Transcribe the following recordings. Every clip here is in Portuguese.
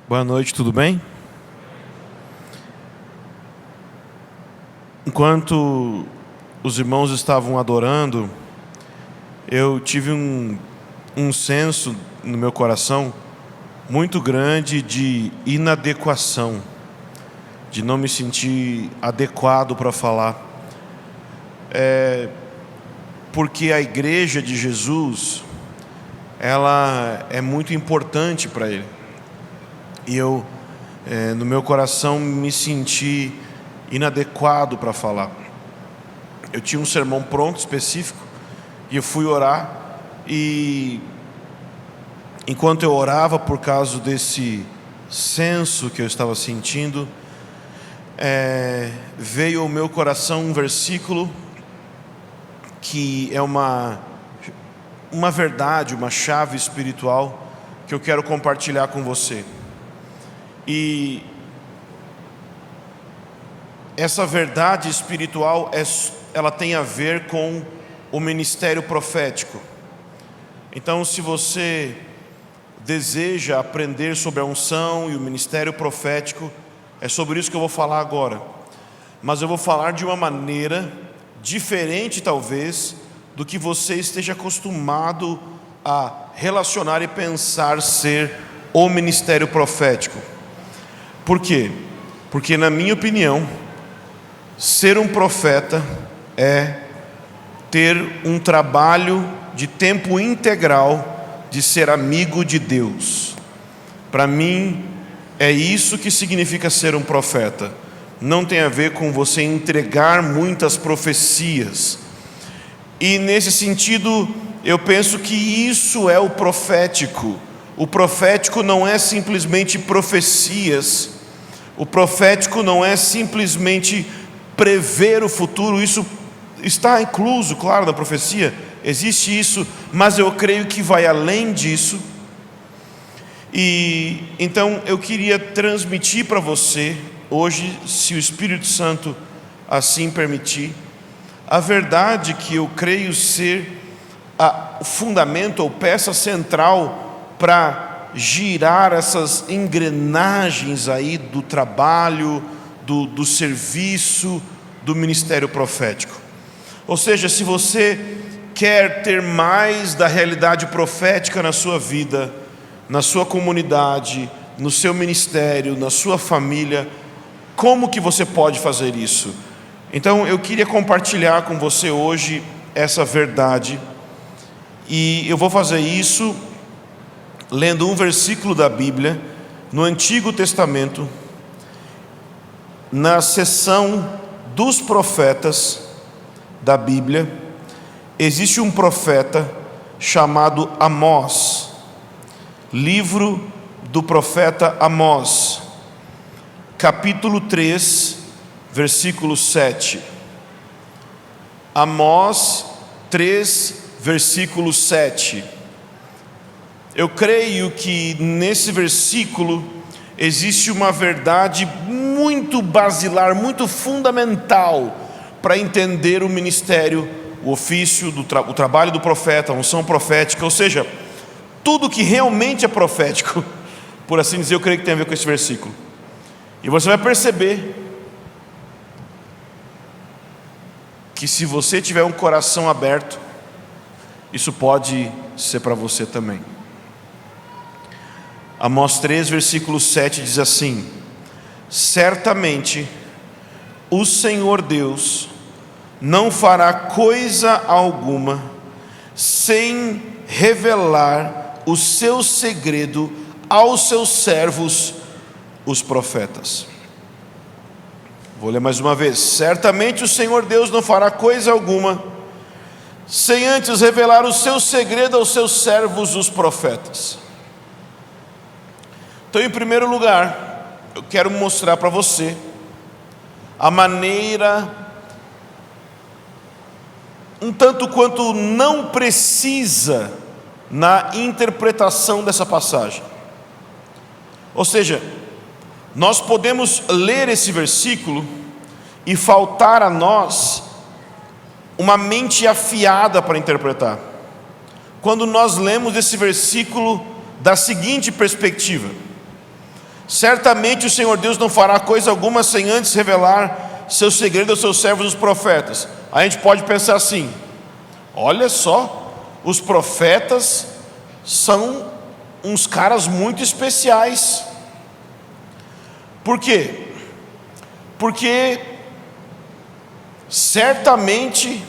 Boa noite, tudo bem? Enquanto os irmãos estavam adorando, eu tive um senso no meu coração muito grande de inadequação, de não me sentir adequado para falar. Porque a igreja de Jesus, ela é muito importante para Ele. E eu, no meu coração, me senti inadequado para falar. Eu tinha um sermão pronto, específico, e eu fui orar, e enquanto eu orava, por causa desse senso que eu estava sentindo, veio ao meu coração um versículo que é uma verdade, uma chave espiritual que eu quero compartilhar com você. E essa verdade espiritual, ela tem a ver com o ministério profético. Então, se você deseja aprender sobre a unção e o ministério profético, é sobre isso que eu vou falar agora. Mas eu vou falar de uma maneira diferente, talvez, do que você esteja acostumado a relacionar e pensar ser o ministério profético. Por quê? Porque, na minha opinião, ser um profeta é ter um trabalho de tempo integral de ser amigo de Deus. Para mim, é isso que significa ser um profeta. Não tem a ver com você entregar muitas profecias. E nesse sentido, eu penso que isso é o profético. O profético não é simplesmente profecias. O profético não é simplesmente prever o futuro. Isso está incluso, claro, na profecia. Existe isso, mas eu creio que vai além disso. E então eu queria transmitir para você hoje, se o Espírito Santo assim permitir, a verdade que eu creio ser o fundamento ou peça central para girar essas engrenagens aí do trabalho, do serviço, do ministério profético. Ou seja, se você quer ter mais da realidade profética na sua vida, na sua comunidade, no seu ministério, na sua família, como que você pode fazer isso? Então eu queria compartilhar com você hoje essa verdade, e eu vou fazer isso lendo um versículo da Bíblia, no Antigo Testamento, na seção dos profetas da Bíblia. Existe um profeta chamado Amós, livro do profeta Amós, capítulo 3, versículo 7. Amós 3, versículo 7. Eu creio que nesse versículo existe uma verdade muito basilar, muito fundamental para entender o ministério, o ofício, o trabalho do profeta, a unção profética, ou seja, tudo que realmente é profético, por assim dizer, eu creio que tem a ver com esse versículo. E você vai perceber que se você tiver um coração aberto, isso pode ser para você também. Amós 3, versículo 7 diz assim: certamente o Senhor Deus não fará coisa alguma sem revelar o seu segredo aos seus servos, os profetas. Vou ler mais uma vez. Certamente o Senhor Deus não fará coisa alguma sem antes revelar o seu segredo aos seus servos, os profetas. Então, em primeiro lugar, eu quero mostrar para você a maneira um tanto quanto não precisa na interpretação dessa passagem. Ou seja, nós podemos ler esse versículo e faltar a nós uma mente afiada para interpretar. Quando nós lemos esse versículo da seguinte perspectiva: certamente o Senhor Deus não fará coisa alguma sem antes revelar seu segredo aos seus servos os profetas. A gente pode pensar assim: olha só, os profetas são uns caras muito especiais. Por quê? Porque certamente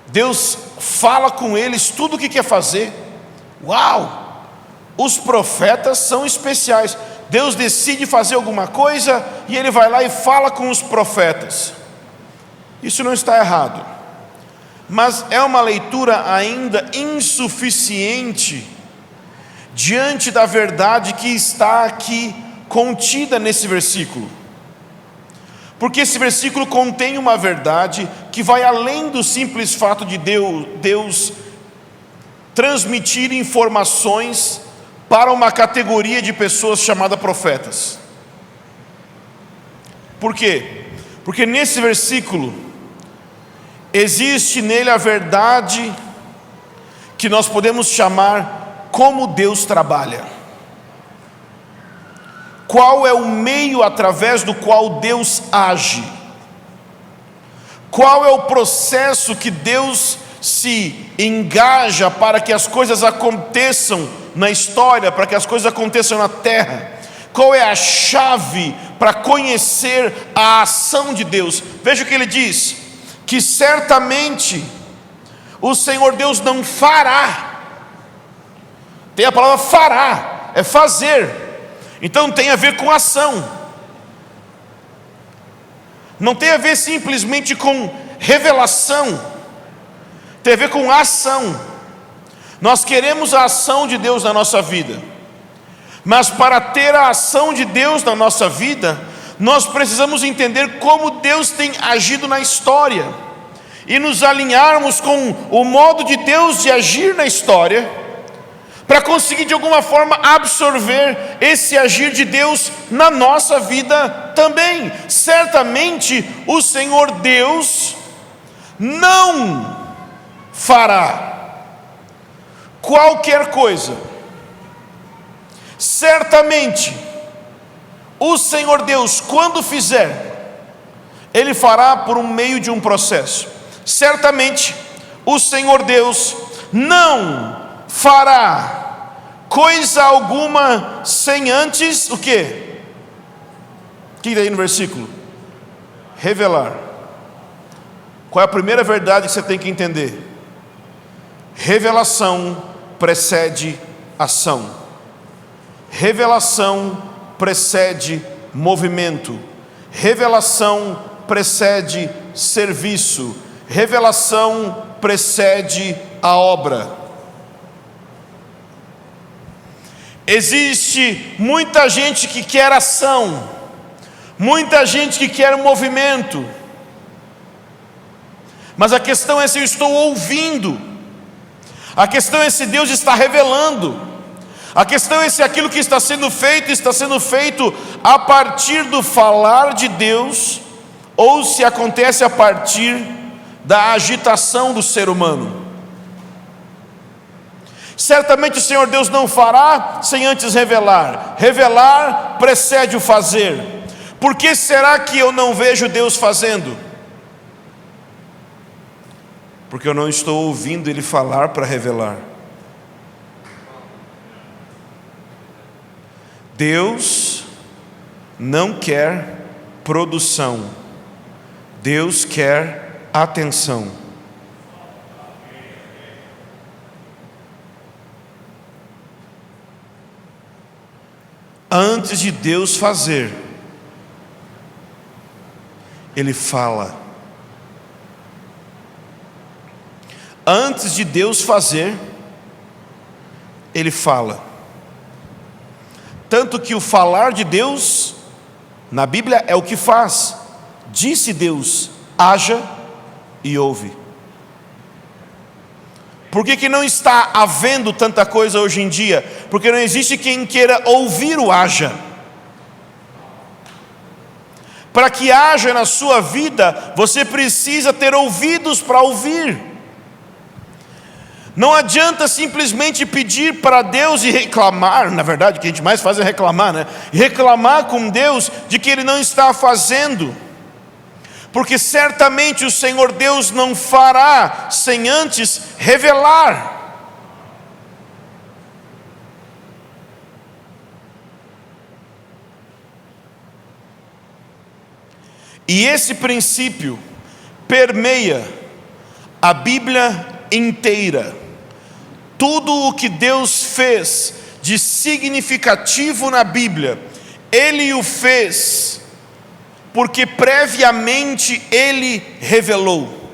Deus fala com eles tudo o que quer fazer. Uau! Os profetas são especiais. Deus decide fazer alguma coisa e Ele vai lá e fala com os profetas. Isso não está errado, mas é uma leitura ainda insuficiente diante da verdade que está aqui contida nesse versículo. Porque esse versículo contém uma verdade que vai além do simples fato de Deus transmitir informações para uma categoria de pessoas chamada profetas. Por quê? Porque nesse versículo existe nele a verdade que nós podemos chamar como Deus trabalha. Qual é o meio através do qual Deus age? Qual é o processo que Deus se engaja para que as coisas aconteçam na história, para que as coisas aconteçam na terra? Qual é a chave para conhecer a ação de Deus? Veja o que ele diz: que certamente o Senhor Deus não fará. Tem a palavra fará, é fazer. Então tem a ver com ação. Não tem a ver simplesmente com revelação. Tem a ver com ação. Nós queremos a ação de Deus na nossa vida, mas para ter a ação de Deus na nossa vida, nós precisamos entender como Deus tem agido na história e nos alinharmos com o modo de Deus de agir na história, para conseguir de alguma forma absorver esse agir de Deus na nossa vida também. Certamente o Senhor Deus não fará qualquer coisa. Certamente o Senhor Deus, quando fizer, Ele fará por um meio de um processo. Certamente o Senhor Deus não fará coisa alguma sem antes o quê? O que está aí no versículo? Revelar. Qual é a primeira verdade que você tem que entender? Revelação precede ação. Revelação precede movimento. Revelação precede serviço. Revelação precede a obra. Existe muita gente que quer ação, muita gente que quer movimento, mas a questão é se eu estou ouvindo, a questão é se Deus está revelando, a questão é se aquilo que está sendo feito a partir do falar de Deus, ou se acontece a partir da agitação do ser humano. Certamente o Senhor Deus não fará sem antes revelar. Revelar precede o fazer. Por que será que eu não vejo Deus fazendo? Porque eu não estou ouvindo Ele falar para revelar. Deus não quer produção. Deus quer atenção. Antes de Deus fazer, Ele fala. Antes de Deus fazer, Ele fala. Tanto que o falar de Deus na Bíblia é o que faz. Disse Deus: haja, e ouve. Por que não está havendo tanta coisa hoje em dia? Porque não existe quem queira ouvir o haja. Para que haja na sua vida, você precisa ter ouvidos para ouvir. Não adianta simplesmente pedir para Deus e reclamar. Na verdade, o que a gente mais faz é reclamar, né? Reclamar com Deus de que Ele não está fazendo, porque certamente o Senhor Deus não fará sem antes revelar. E esse princípio permeia a Bíblia inteira. Tudo o que Deus fez de significativo na Bíblia, Ele o fez porque previamente Ele revelou.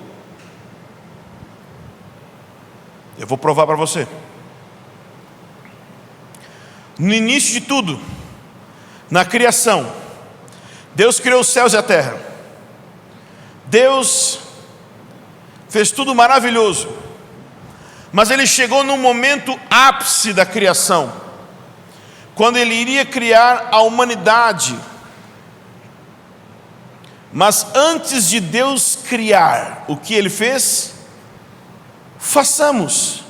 Eu vou provar para você. No início de tudo, na criação, Deus criou os céus e a terra. Deus fez tudo maravilhoso, mas Ele chegou no momento ápice da criação, quando Ele iria criar a humanidade. Mas antes de Deus criar, o que Ele fez? Façamos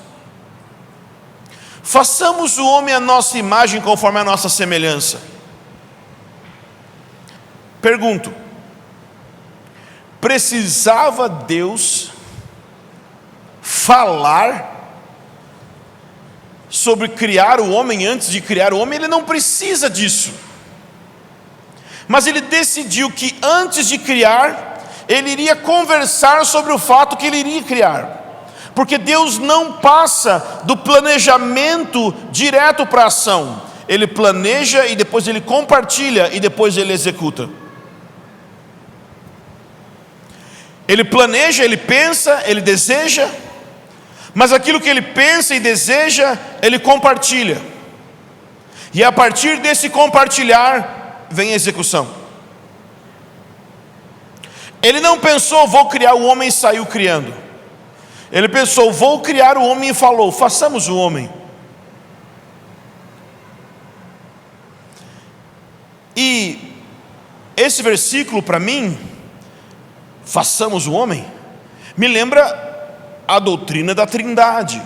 o homem à nossa imagem, conforme a nossa semelhança. Pergunto: precisava Deus falar sobre criar o homem antes de criar o homem? Ele não precisa disso. Mas Ele decidiu que antes de criar, Ele iria conversar sobre o fato que Ele iria criar. Porque Deus não passa do planejamento direto para a ação. Ele planeja e depois Ele compartilha e depois Ele executa. Ele planeja, Ele pensa, Ele deseja, mas aquilo que Ele pensa e deseja, Ele compartilha. E a partir desse compartilhar, vem a execução. Ele não pensou, vou criar o homem, e saiu criando. Ele pensou, vou criar o homem, e falou, façamos o homem. E esse versículo para mim, façamos o homem, me lembra a doutrina da Trindade,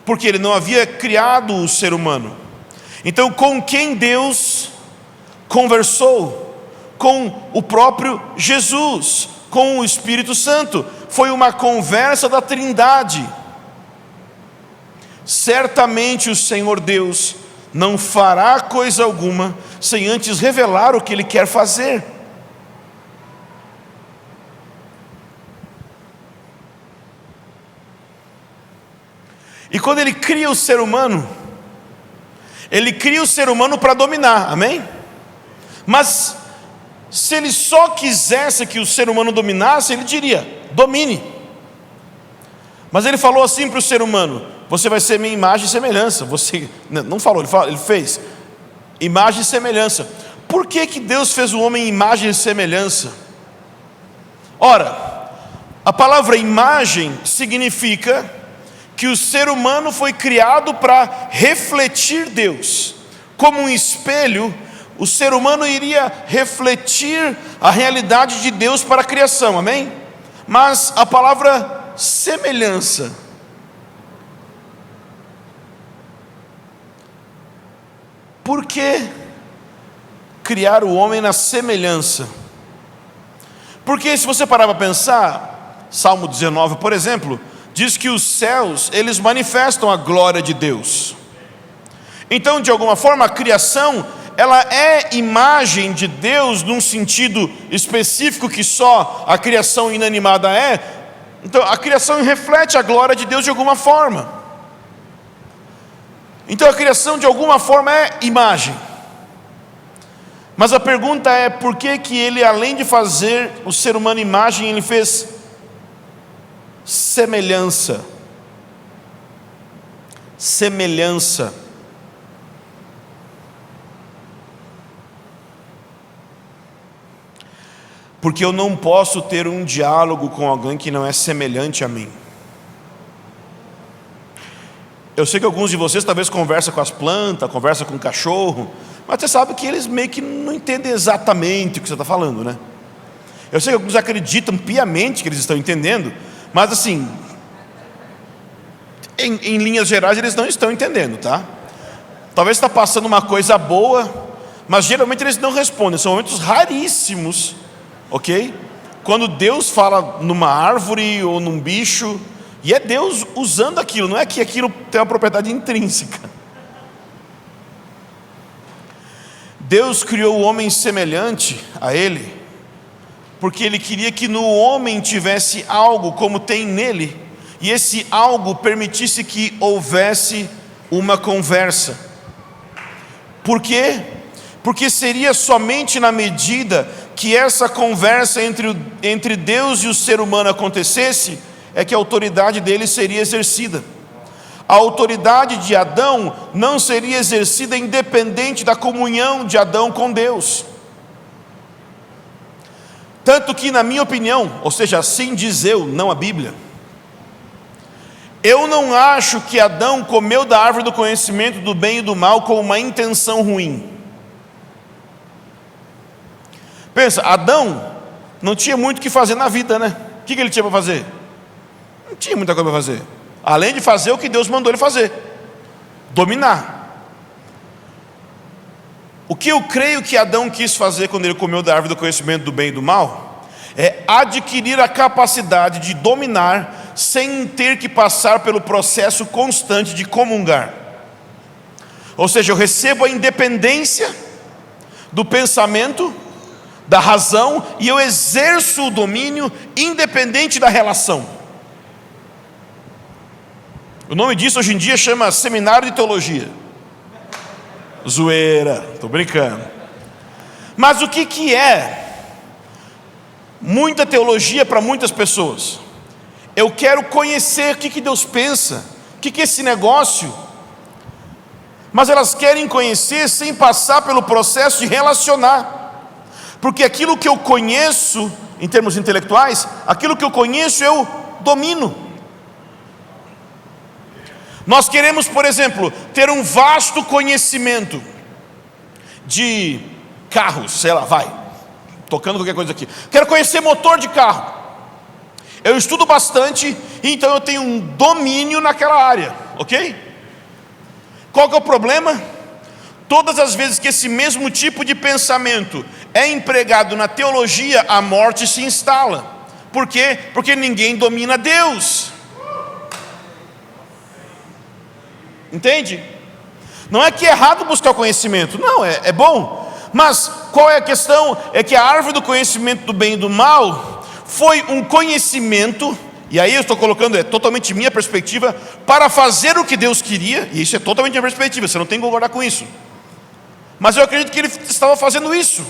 porque Ele não havia criado o ser humano. Então, com quem Deus conversou? Com o próprio Jesus, com o Espírito Santo. Foi uma conversa da Trindade. Certamente o Senhor Deus não fará coisa alguma sem antes revelar o que Ele quer fazer. E quando Ele cria o ser humano, Ele cria o ser humano para dominar, amém? Mas se Ele só quisesse que o ser humano dominasse, Ele diria, domine. Mas Ele falou assim para o ser humano, você vai ser minha imagem e semelhança. Você não falou, Ele fez imagem e semelhança. Por que Deus fez o homem em imagem e semelhança? Ora, a palavra imagem significa que o ser humano foi criado para refletir Deus. Como um espelho, o ser humano iria refletir a realidade de Deus para a criação, amém? Mas a palavra semelhança, por que criar o homem na semelhança? Porque se você parar para pensar, Salmo 19, por exemplo, diz que os céus, eles manifestam a glória de Deus. Então, de alguma forma, a criação, ela é imagem de Deus num sentido específico que só a criação inanimada é. Então, a criação reflete a glória de Deus de alguma forma. Então, a criação de alguma forma é imagem. Mas a pergunta é, por que Ele, além de fazer o ser humano imagem, Ele fez semelhança? Semelhança. Porque eu não posso ter um diálogo com alguém que não é semelhante a mim. Eu sei que alguns de vocês talvez conversam com as plantas, conversam com o cachorro, mas você sabe que eles meio que não entendem exatamente o que você está falando, né? Eu sei que alguns acreditam piamente que eles estão entendendo, mas assim, em linhas gerais eles não estão entendendo, tá? Talvez está passando uma coisa boa, mas geralmente eles não respondem. São momentos raríssimos, ok? Quando Deus fala numa árvore ou num bicho, e é Deus usando aquilo, não é que aquilo tem uma propriedade intrínseca. Deus criou o homem semelhante a Ele, porque Ele queria que no homem tivesse algo como tem nele, e esse algo permitisse que houvesse uma conversa. Por quê? Porque seria somente na medida que essa conversa entre Deus e o ser humano acontecesse, é que a autoridade dele seria exercida. A autoridade de Adão não seria exercida independente da comunhão de Adão com Deus. Tanto que, na minha opinião, ou seja, assim diz eu, não a Bíblia, eu não acho que Adão comeu da árvore do conhecimento do bem e do mal com uma intenção ruim. Pensa, Adão não tinha muito o que fazer na vida, né? O que ele tinha para fazer? Não tinha muita coisa para fazer, além de fazer o que Deus mandou ele fazer: dominar. O que eu creio que Adão quis fazer quando ele comeu da árvore do conhecimento do bem e do mal é adquirir a capacidade de dominar sem ter que passar pelo processo constante de comungar. Ou seja, eu recebo a independência do pensamento, da razão, e eu exerço o domínio independente da relação. O nome disso hoje em dia chama seminário de teologia. Zoeira, estou brincando. Mas o que é muita teologia para muitas pessoas? Eu quero conhecer o que Deus pensa, o que é esse negócio, mas elas querem conhecer sem passar pelo processo de relacionar. Porque aquilo que eu conheço, em termos intelectuais, aquilo que eu conheço eu domino. Nós queremos, por exemplo, ter um vasto conhecimento de carros, sei lá, tocando qualquer coisa aqui. Quero conhecer motor de carro. Eu estudo bastante, então eu tenho um domínio naquela área, ok? Qual que é o problema? Todas as vezes que esse mesmo tipo de pensamento é empregado na teologia, a morte se instala. Por quê? Porque ninguém domina Deus. Entende? Não é que é errado buscar conhecimento, não, é bom. Mas qual é a questão? É que a árvore do conhecimento do bem e do mal foi um conhecimento, e aí eu estou colocando, é totalmente minha perspectiva, para fazer o que Deus queria, e isso é totalmente minha perspectiva, você não tem que concordar com isso. Mas eu acredito que ele estava fazendo isso,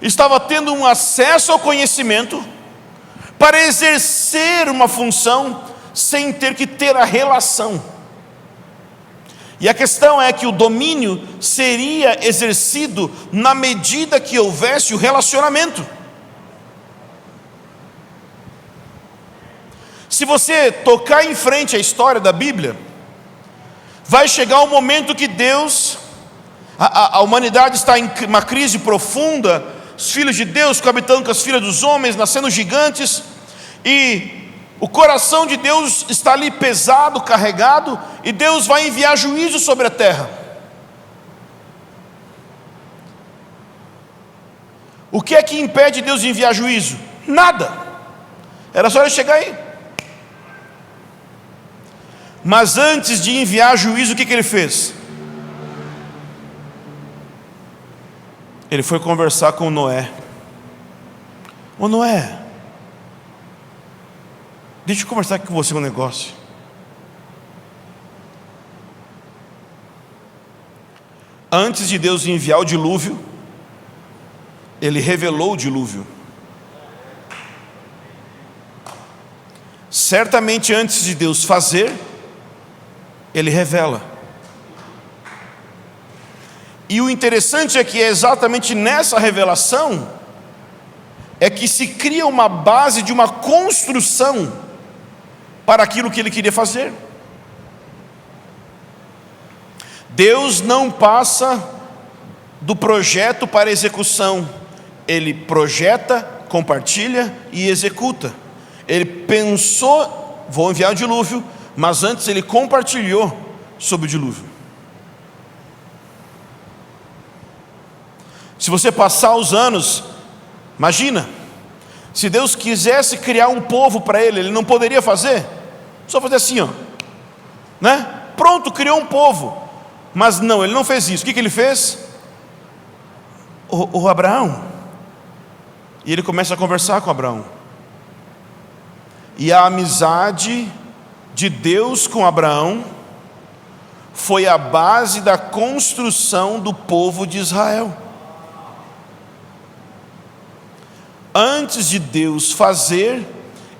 estava tendo um acesso ao conhecimento para exercer uma função sem ter que ter a relação. E a questão é que o domínio seria exercido na medida que houvesse o relacionamento. Se você tocar em frente a história da Bíblia, vai chegar um momento que Deus, a humanidade está em uma crise profunda, os filhos de Deus coabitando com as filhas dos homens, nascendo gigantes, e o coração de Deus está ali pesado, carregado, e Deus vai enviar juízo sobre a terra. O que é que impede Deus de enviar juízo? Nada. Era só ele chegar aí. Mas antes de enviar juízo, o que ele fez? Ele foi conversar com Noé. Ô Noé, deixa eu conversar aqui com você um negócio. Antes de Deus enviar o dilúvio, Ele revelou o dilúvio. Certamente antes de Deus fazer, Ele revela. E o interessante é que é exatamente nessa revelação é que se cria uma base de uma construção para aquilo que Ele queria fazer. Deus não passa do projeto para a execução. Ele projeta, compartilha e executa. Ele pensou, vou enviar o dilúvio, mas antes ele compartilhou sobre o dilúvio. Se você passar os anos, imagina, se Deus quisesse criar um povo para ele não poderia fazer? Só fazer assim, ó, né? Pronto, criou um povo. Mas não, ele não fez isso. O que ele fez? O Abraão. E ele começa a conversar com Abraão. E a amizade de Deus com Abraão foi a base da construção do povo de Israel. Antes de Deus fazer,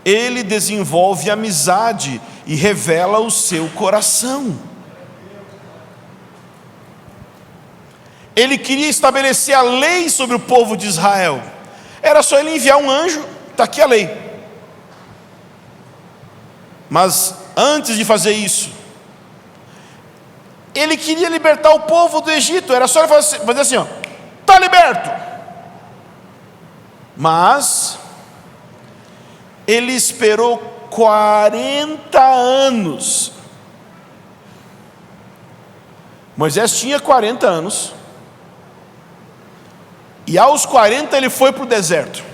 ele desenvolve amizade e revela o seu coração. Ele queria estabelecer a lei sobre o povo de Israel. Era só ele enviar um anjo, está aqui a lei. Mas antes de fazer isso, ele queria libertar o povo do Egito. Era só ele fazer assim, ó, está liberto. Mas ele esperou 40 anos. Moisés tinha 40 anos. E aos 40 ele foi para o deserto.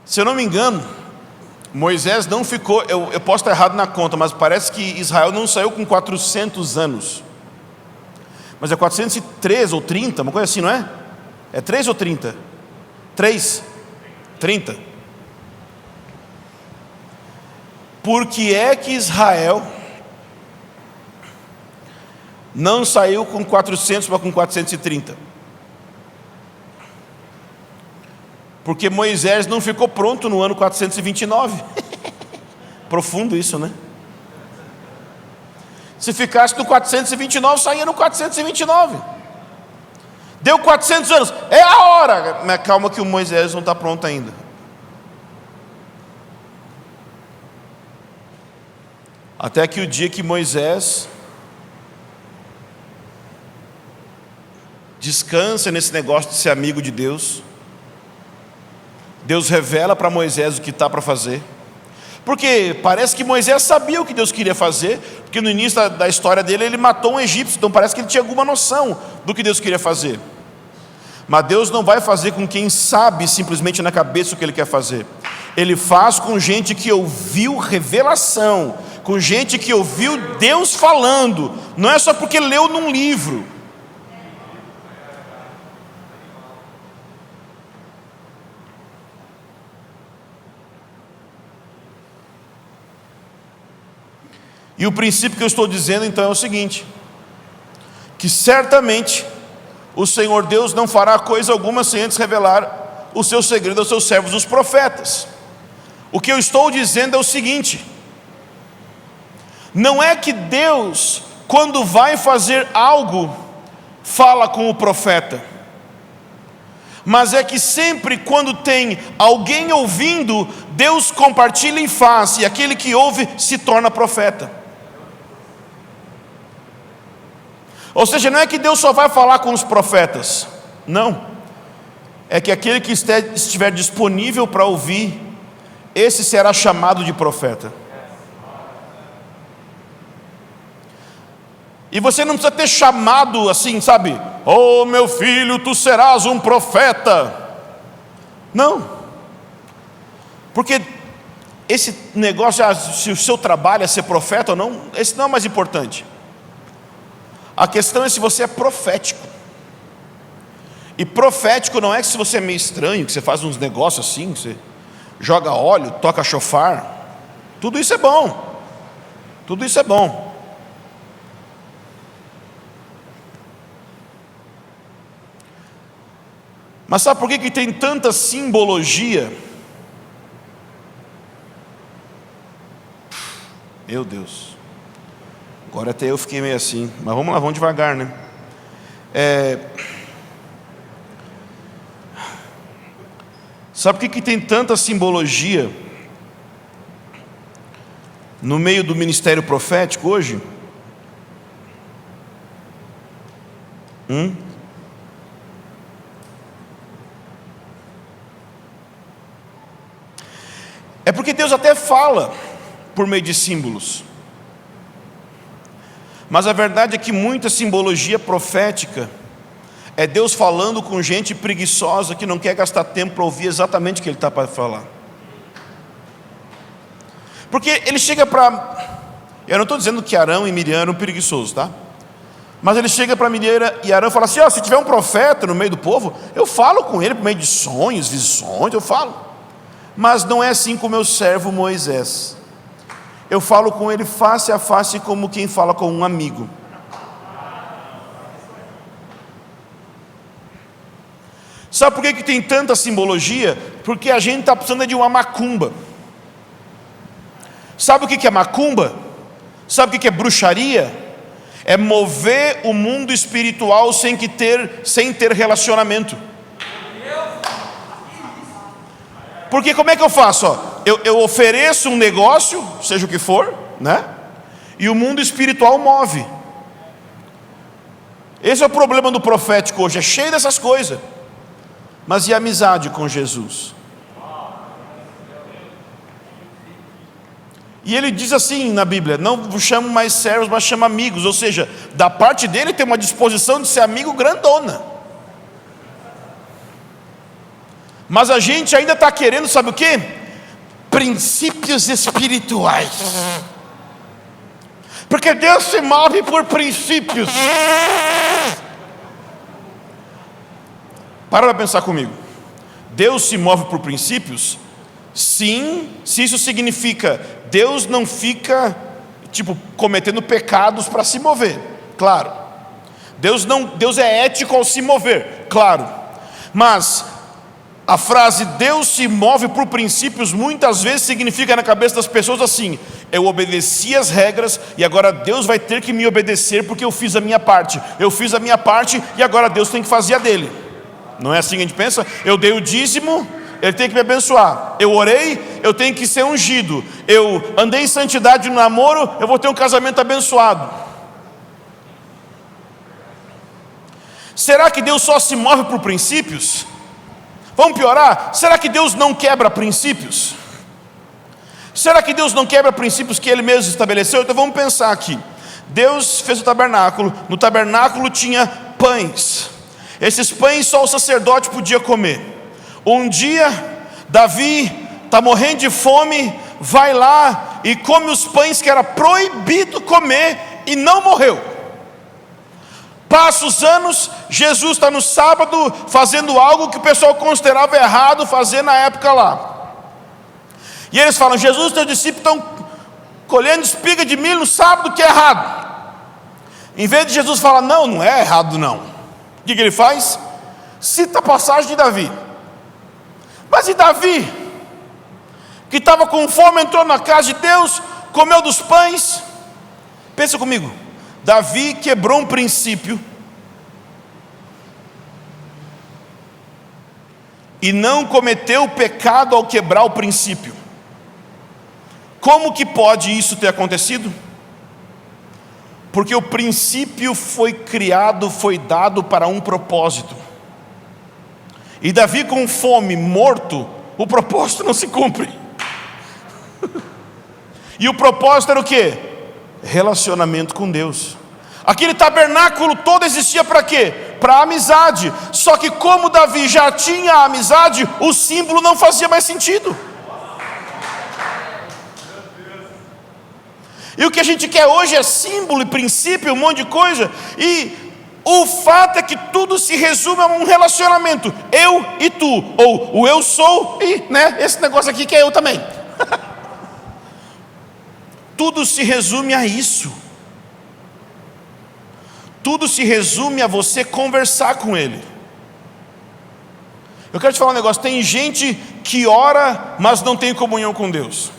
Se eu não me engano, Moisés não ficou, eu posso estar errado na conta, mas parece que Israel não saiu com 400 anos. Mas é 403 ou 30, uma coisa assim, não é? É 3 ou 30? 3? 30. Por que é que Israel não saiu com 400, mas com 430? Porque Moisés não ficou pronto no ano 429. Profundo isso, né? Se ficasse no 429, saía no 429. Deu 400 anos, é a hora. Mas calma que o Moisés não está pronto ainda. Até que o dia que Moisés descansa nesse negócio de ser amigo de Deus, Deus revela para Moisés o que está para fazer. Porque parece que Moisés sabia o que Deus queria fazer, porque no início da história dele ele matou um egípcio, então parece que ele tinha alguma noção do que Deus queria fazer. Mas Deus não vai fazer com quem sabe simplesmente na cabeça o que Ele quer fazer. Ele faz com gente que ouviu revelação, com gente que ouviu Deus falando, não é só porque leu num livro. E o princípio que eu estou dizendo então é o seguinte: que certamente o Senhor Deus não fará coisa alguma sem antes revelar o seu segredo aos seus servos, os profetas. O que eu estou dizendo é o seguinte: não é que Deus, quando vai fazer algo, fala com o profeta, mas é que sempre quando tem alguém ouvindo, Deus compartilha e faz, e aquele que ouve se torna profeta. Ou seja, não é que Deus só vai falar com os profetas, não, é que aquele que estiver disponível para ouvir, esse será chamado de profeta. E você não precisa ter chamado assim, sabe? Oh meu filho, tu serás um profeta. Não, porque esse negócio, se o seu trabalho é ser profeta ou não, esse não é o mais importante. A questão é se você é profético. E profético não é que se você é meio estranho, que você faz uns negócios assim, que você joga óleo, toca chofar. Tudo isso é bom. Tudo isso é bom. Mas sabe por que tem tanta simbologia? Meu Deus. Agora até eu fiquei meio assim. Mas vamos lá, vamos devagar, né? Sabe por que tem tanta simbologia no meio do ministério profético hoje? fala por meio de símbolos. Mas a verdade é que muita simbologia profética é Deus falando com gente preguiçosa que não quer gastar tempo para ouvir exatamente o que Ele está para falar. Porque Ele chega para... Eu não estou dizendo que Arão e Miriam eram preguiçosos, tá? Mas Ele chega para Miriam e Arão e fala assim: se tiver um profeta no meio do povo, eu falo com ele por meio de sonhos, visões, eu falo. Mas não é assim com o meu servo Moisés. Eu falo com ele face a face, como quem fala com um amigo. Sabe por que tem tanta simbologia? Porque a gente está precisando de uma macumba. Sabe o que é macumba? Sabe o que é bruxaria? É mover o mundo espiritual sem ter relacionamento. Porque como é que eu faço? Eu ofereço um negócio, seja o que for, né? E o mundo espiritual move. Esse é o problema do profético hoje, é cheio dessas coisas. Mas e a amizade com Jesus? E ele diz assim na Bíblia: não vos chamo mais servos, mas chamo amigos. Ou seja, da parte dele tem uma disposição de ser amigo grandona. Mas a gente ainda está querendo, sabe o quê? Princípios espirituais. Porque Deus se move por princípios. Para pensar comigo. Deus se move por princípios? Sim, se isso significa Deus não fica cometendo pecados para se mover, claro. Deus é ético ao se mover, claro. Mas a frase Deus se move por princípios muitas vezes significa na cabeça das pessoas assim: eu obedeci as regras e agora Deus vai ter que me obedecer porque eu fiz a minha parte. Eu fiz a minha parte e agora Deus tem que fazer a dele. Não é assim que a gente pensa? Eu dei o dízimo, Ele tem que me abençoar. Eu orei, eu tenho que ser ungido. Eu andei em santidade no namoro, eu vou ter um casamento abençoado. Será que Deus só se move por princípios? Vamos piorar? Será que Deus não quebra princípios? Será que Deus não quebra princípios que Ele mesmo estabeleceu? Então vamos pensar aqui. Deus fez o tabernáculo. No tabernáculo tinha pães. Esses pães só o sacerdote podia comer. Um dia, Davi está morrendo de fome, vai lá e come os pães que era proibido comer e não morreu. Passa os anos, Jesus está no sábado fazendo algo que o pessoal considerava errado fazer na época lá. E eles falam: Jesus, teus discípulos estão colhendo espiga de milho no sábado, que é errado. Em vez de Jesus falar: não é errado não. O que ele faz? Cita a passagem de Davi. Mas e Davi, que estava com fome, entrou na casa de Deus, comeu dos pães? Pensa comigo. Davi quebrou um princípio e não cometeu pecado ao quebrar o princípio. Como que pode isso ter acontecido? Porque o princípio foi criado, foi dado para um propósito. E Davi com fome, morto, o propósito não se cumpre. E o propósito era o quê? Relacionamento com Deus. Aquele tabernáculo todo existia para quê? Para amizade. Só que como Davi já tinha a amizade, o símbolo não fazia mais sentido. E o que a gente quer hoje é símbolo e princípio, um monte de coisa. E o fato é que tudo se resume a um relacionamento. Eu e tu. Ou o eu sou e, esse negócio aqui que é eu também. Tudo se resume a isso. Tudo se resume a você conversar com Ele. Eu quero te falar um negócio. Tem gente que ora, mas não tem comunhão com Deus.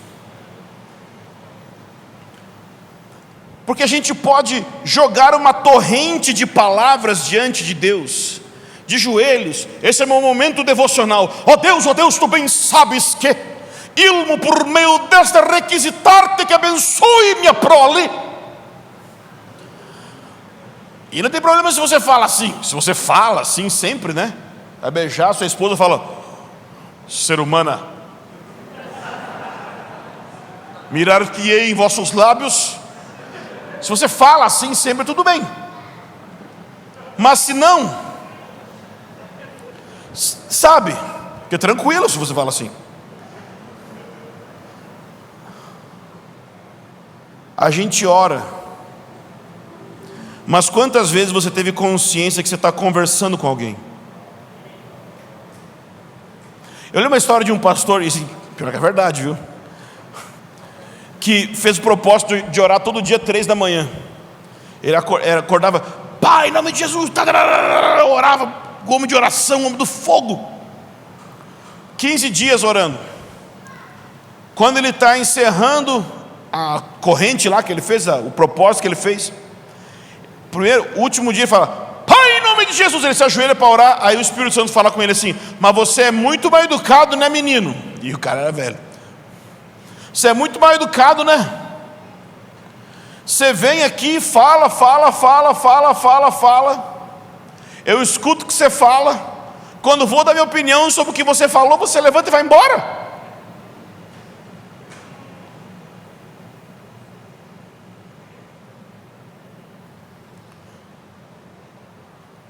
Porque a gente pode jogar uma torrente de palavras diante de Deus, de joelhos. Esse é meu momento devocional. Ó Deus, tu bem sabes que ilmo por meio desta requisitar-te que abençoe minha prole. E não tem problema se você fala assim. Se você fala assim sempre, vai beijar sua esposa e fala: ser humana. mirar-te-ei em vossos lábios. Se você fala assim sempre, tudo bem. Mas se não, sabe, que é tranquilo se você fala assim. A gente ora, mas quantas vezes você teve consciência que você está conversando com alguém? Eu lembro uma história de um pastor, e assim, pior que é verdade, viu? Que fez o propósito de orar todo dia 3 da manhã. Ele acordava, Pai, em nome de Jesus, orava, homem de oração, homem do fogo. 15 dias orando. Quando ele está encerrando a corrente lá que ele fez, o propósito que ele fez, último dia ele fala, Pai, em nome de Jesus. Ele se ajoelha para orar. Aí o Espírito Santo fala com ele assim, mas você é muito mal educado, né, menino? E o cara era velho. Você é muito mal educado, né? Você vem aqui, fala. Eu escuto o que você fala. Quando vou dar minha opinião sobre o que você falou, você levanta e vai embora.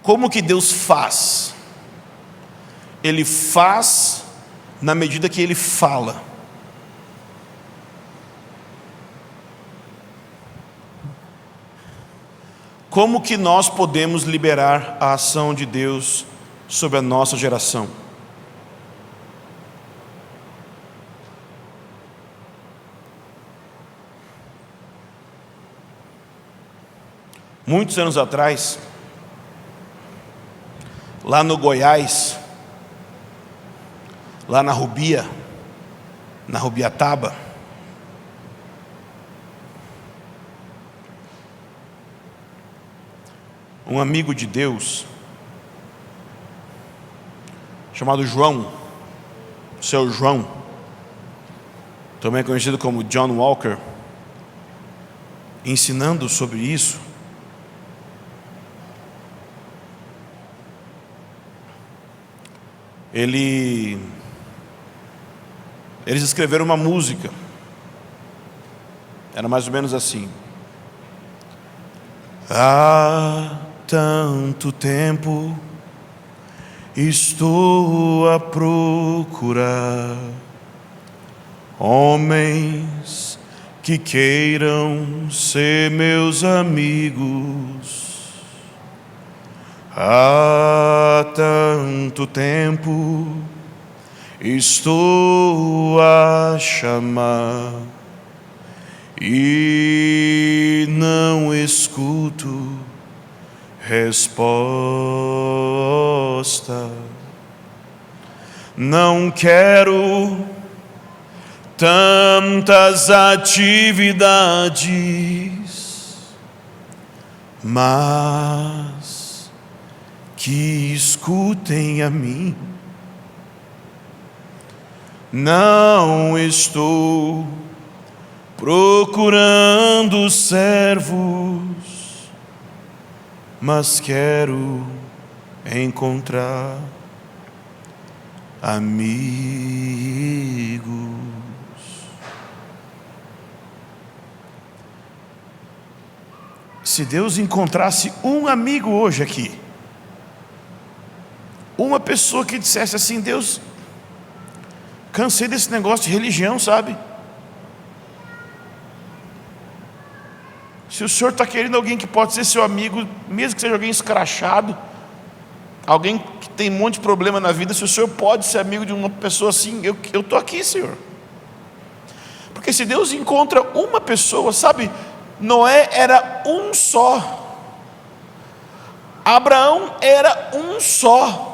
Como que Deus faz? Ele faz na medida que Ele fala. Como que nós podemos liberar a ação de Deus sobre a nossa geração? Muitos anos atrás, lá no Goiás, lá na Rubiataba, um amigo de Deus, chamado João, seu João, também conhecido como John Walker, ensinando sobre isso, eles escreveram uma música, era mais ou menos assim: há tanto tempo estou a procurar homens que queiram ser meus amigos. Há tanto tempo estou a chamar e não escuto resposta. Não quero tantas atividades, mas que escutem a mim. Não estou procurando servos, mas quero encontrar amigos. Se Deus encontrasse um amigo hoje aqui, uma pessoa que dissesse assim: Deus, cansei desse negócio de religião, sabe? Se o Senhor está querendo alguém que pode ser seu amigo, mesmo que seja alguém escrachado, alguém que tem um monte de problema na vida, se o Senhor pode ser amigo de uma pessoa assim, eu estou aqui, Senhor. Porque se Deus encontra uma pessoa, sabe, Noé era um só, Abraão era um só,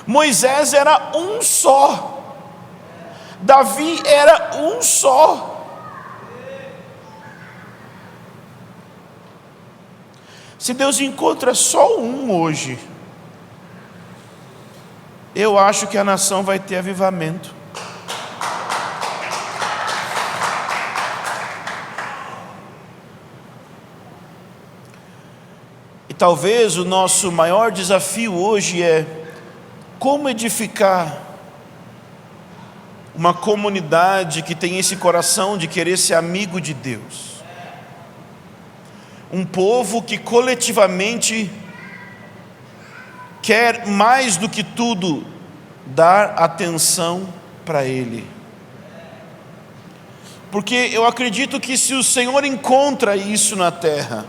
Moisés era um só, Davi era um só. Se Deus encontra só um hoje, eu acho que a nação vai ter avivamento. E talvez o nosso maior desafio hoje é como edificar uma comunidade que tem esse coração de querer ser amigo de Deus. Um povo que coletivamente quer mais do que tudo dar atenção para Ele. Porque eu acredito que se o Senhor encontra isso na terra,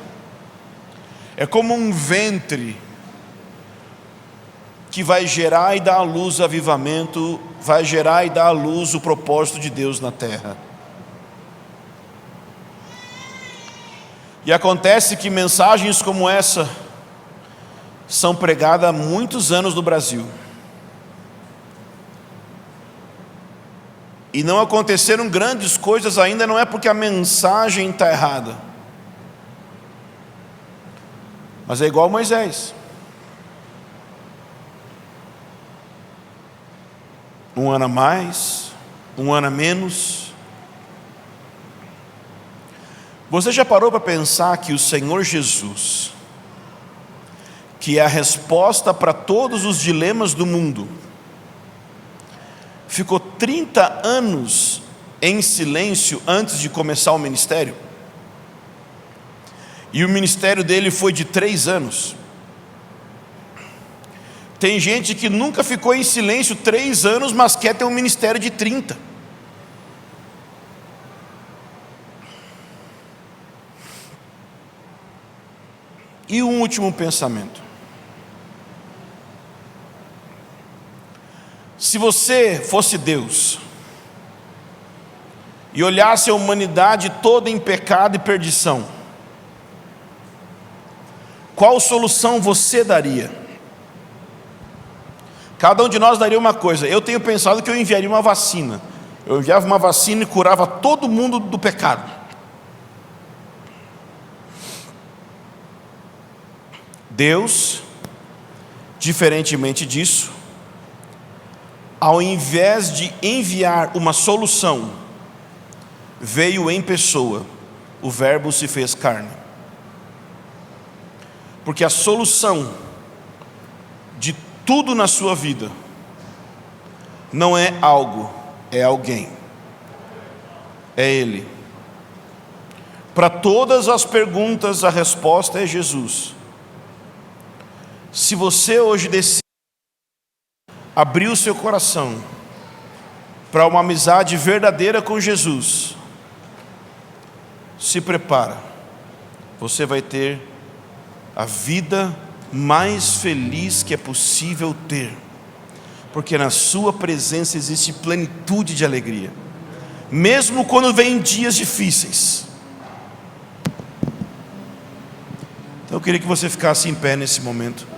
é como um ventre que vai gerar e dar à luz avivamento, vai gerar e dar à luz o propósito de Deus na terra. E acontece que mensagens como essa são pregadas há muitos anos no Brasil. E não aconteceram grandes coisas ainda, não é porque a mensagem está errada. Mas é igual Moisés. Um ano a mais, um ano a menos. Você já parou para pensar que o Senhor Jesus, que é a resposta para todos os dilemas do mundo, ficou 30 anos em silêncio antes de começar o ministério? E o ministério dele foi de 3 anos. Tem gente que nunca ficou em silêncio 3 anos, mas quer ter um ministério de 30. E um último pensamento. Se você fosse Deus e olhasse a humanidade toda em pecado e perdição, qual solução você daria? Cada um de nós daria uma coisa. Eu tenho pensado que eu enviaria uma vacina. Eu enviava uma vacina e curava todo mundo do pecado. Deus, diferentemente disso, ao invés de enviar uma solução, veio em pessoa. O Verbo se fez carne. Porque a solução de tudo na sua vida não é algo, é alguém. É Ele. Para todas as perguntas, a resposta é Jesus. Se você hoje decide abrir o seu coração para uma amizade verdadeira com Jesus, se prepara. Você vai ter a vida mais feliz que é possível ter, porque na sua presença existe plenitude de alegria, mesmo quando vem dias difíceis. Então eu queria que você ficasse em pé nesse momento.